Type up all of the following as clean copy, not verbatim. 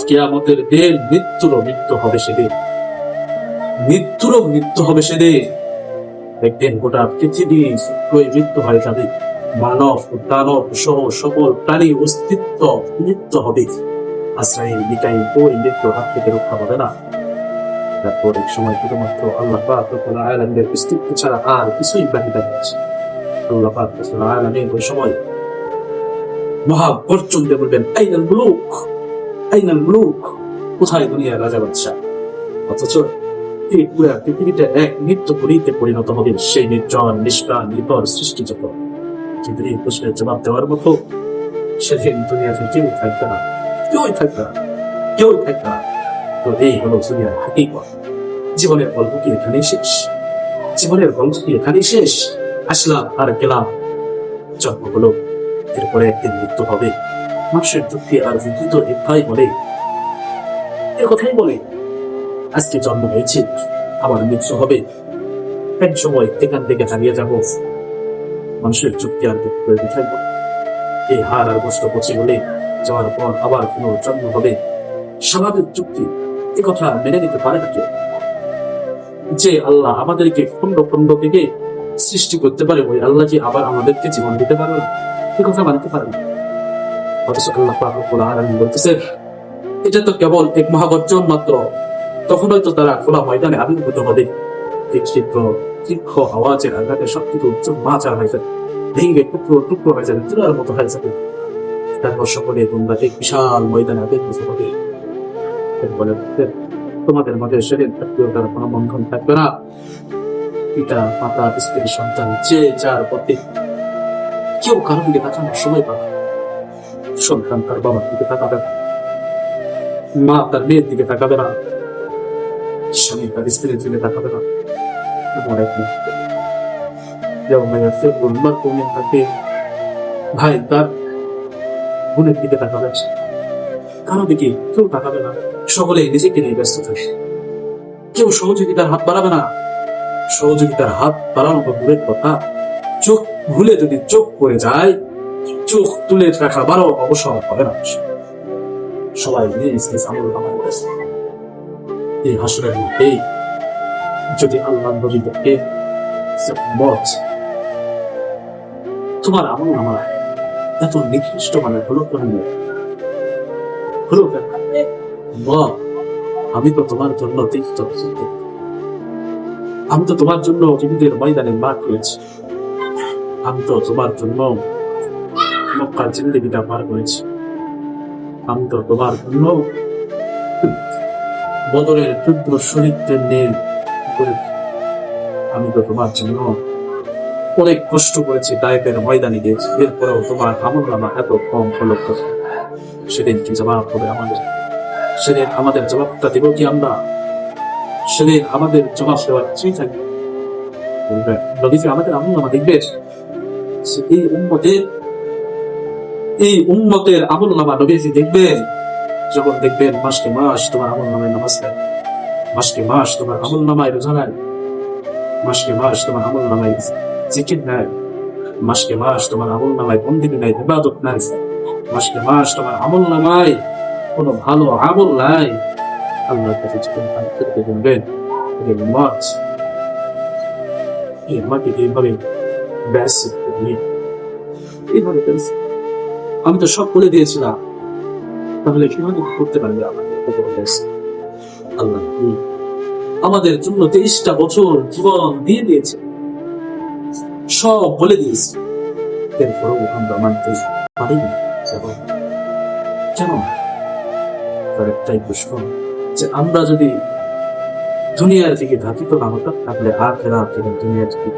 কিয়ামতের দিন মৃত্যুরও মৃত্যু হবে সেদিন, মৃত্যুরও মৃত্যু হবে সেদিন। দেখবেন গোটা পৃথিবী মৃত্যু হয়ে যাবে, মানব দানব সহ সকল প্রাণী অস্তিত্ব মৃত্যু হবে। আশ্রয় বিকাই ওই মৃত্যুর হাত থেকে রক্ষা পাবে না। তারপর এক সময় শুধুমাত্র আল্লাহ পাক রব্বুল আলামিনের অস্তিত্ব ছাড়া আর কিছুই বাকি থাকছে। আল্লাহ পাক রব্বুল আলামিন ওই সময় মহা গর্জন দিয়ে বলবেন, আইনাল মুলুক, আইনাল মুলুক, কোথায় দুনিয়ার রাজা বাদশাহ? অথচ এই পুরা পৃথিবীটা এক নিত্যপুরীতে পরিণত হবে, সেই নির্জন নিষ্প্রাণ নির্ভর সৃষ্টি যত। কিন্তু এই প্রশ্নের জবাব দেওয়ার মতো সেদিন দুনিয়াতে কেউ থাকবে না, কেউই থাকবে না, কেউই থাকবে না। তো এই হলো দুনিয়ার হাকিকত। জীবনের গল্প কি এখানেই শেষ? জীবনের গল্প কি এখানেই শেষ? আসলাম আর গেলাম, জন্ম হলো, এরপরে একদিন মৃত্যু হবে। মানুষের যুক্তি আর যুক্তি তো একটাই বলে, এ কথাই বলে, আজকে জন্ম হয়েছে, আবার মৃত্যু হবে, এক সময় এখান থেকে হারিয়ে যাব। মানুষের যুক্তি আর যুক্তি থাকবে, এই হার আর কষ্ট পচে গেলে যাওয়ার পর আবার কোনো জন্ম হবে, স্বাভাবিক যুক্তি এ কথা মেনে নিতে পারে না কেউ। যে আল্লাহ আমাদেরকে খন্ড খন্ড থেকে সৃষ্টি করতে পারে, ওই আল্লাহ কি আবার আমাদেরকে জীবন দিতে পারে না? এ কথা মানতে পারে না। অথচ আল্লাহ পাক রব্বুল আলামিন বলতেছে, এটা তো কেবল এক মহাগর্জন মাত্র, তখনই তো তারা খোলা ময়দানে আবির্ভূত হবে। তীক্ষ্ণ আওয়াজের আঘাতে সবকিছু মাচার হয়ে যাবে, ভেঙে টুকরো টুকরো হয়ে যাবে, চুলার মতো হয়ে যাবে। তারপর সকলে তোমরা এক বিশাল ময়দানে আবির্ভূত হবে। তোমাদের মধ্যে সেদিন আত্মীয়তার কোনো বন্ধন থাকবে না। পিতা মাতা স্ত্রী সন্তান যে যার প্রতি কেউ কারো দিকে তাকানোর সময় পাবে। সন্তান তার বাবার দিকে তাকাবে না, মা তার মেয়ের দিকে তাকাবে না, স্বামী তার স্ত্রীর দিকে তাকাবে না। ভাই তার বোনের দিকে তাকাবে, কারো দিকে কেউ তাকাবে না। সকলে নিজেকে নিয়ে ব্যস্ত থাকে, কেউ সহযোগিতার হাত বাড়াবে না। সহযোগিতার হাত বাড়ানো তো দূরের কথা, চোখ ভুলে যদি চোখ পড়ে যায়, চোখ তুলে রাখা বারো অবসর হবে না। সবাই নিজ নিজ আমল নামায় ব্যস্ত। এই হাসরের মধ্যে যদি আল্লাহ নবী দেখে, তোমার আমল নামায় এত নিকৃষ্ট মানে হলো কেন? হলো কেন? আমি তো তোমার জন্য আমি তো তোমার জন্য জীবিতের ময়দানে মাঠ হয়েছি, আমি তো তোমার জন্য মক্কার জিন্দেগিটা পার করেছি, আমি তো তোমার জন্য বদরের যুদ্ধ শহীদদের নিয়ে করেছি, আমি তো তোমার জন্য অনেক কষ্ট করেছি, দায়ের ময়দানে গিয়েছি। এরপরেও তোমার আমল নামা এত কম হলো। সেদিন কি জবাব হবে আমাদের? সেদিন আমাদের জবাবটা দেব কি আমরা? সেদিন আমাদের জবাব দেওয়ার কিছুই থাকবে? নবীজি আমাদের আমল নামা দেখবে, এই উম্মতের আমল নামা নবীজি দেখবেন। যখন দেখবেন মাসকে মাস তোমার আমল নামায় নামাজ নাই, মাসকে মাস তোমার আমল নামায় রোজা নাই, মাসকে মাস তোমার আমল নামায় জিকির নাই, মাসকে মাস তোমার আমল নামায় বন্দিগি নাই, ইবাদত নাই, মাসকে মাস তোমার আমল নামায় কোনো ভালো আমল নাই, আল্লাহর কাছে যখন করতে দেবেন এইভাবে ব্যাস এইভাবে আমি তো সব বলে দিয়েছিলাম, তাহলে কিভাবে করতে পারবে আমাদের? আল্লাহ আমাদের জন্য 23টা বছর জীবন দিয়ে দিয়েছে, সব বলে দিয়েছে, এরপরেও আমরা মানতে পারিনি। কেন? তার একটাই প্রশ্ন, যে আমরা যদি দুনিয়ার দিকে ধাবিত না হতাম, তাহলে আখিরাত এবং দুনিয়ার দিকে,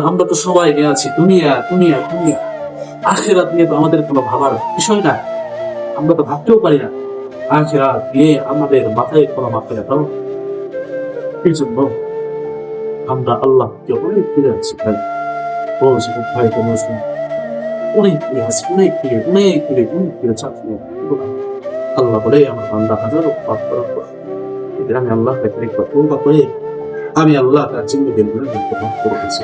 আমরা তো সবাই নিয়ে আছি দুনিয়া দুনিয়া দুনিয়া, আখিরাত নিয়ে তো আমাদের কোনো ভাবার বিষয় না, আমরা তো ভাবতেও পারি না। আখিরাত নিয়ে আমাদের মাথায় কোনো মাথায় রাখাও। এই জন্য আমরা আল্লাহকে অনেক ফিরে আছি ভাই, ভাই অনেক ফিরে আছি, অনেক ফিরে অনেক ফিরে অনেক ফিরে চাচ্ছি। আল্লাহ বলে আমার বান্দা হাজারো পাপ করার পর আমি আল্লাহ করে, আমি আল্লাহ তার জিন্দগির গুলো করে দিয়েছি।